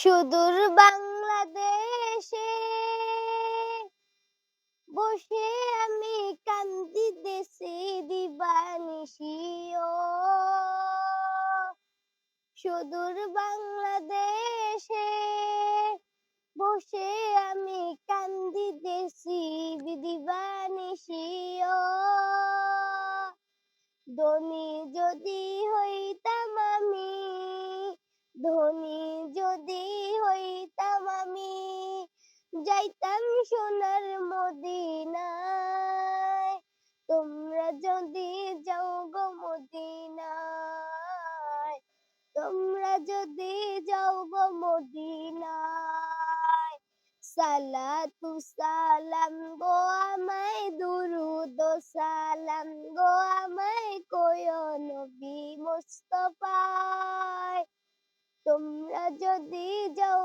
সুদূর বাংলাদেশে বসে আমি কান্দিতেছি দিবানিশি ও সুদূর বাংলাদেশে বসে আমি কান্দিতেছি দিবানিশি ও ধনী যদি হইতাম আমি ধনী যদি হইতাম আমি যাইতাম সোনার মদিনায় তোমরা যদি যাও গো মদিনায় তোমরা যদি যাও গো মদিনায় সালাতু সালাম গো আমায় দুরুদ ও সালাম গো আমায় কইও নবী মুস্তাফায় তোমরা যদি যাও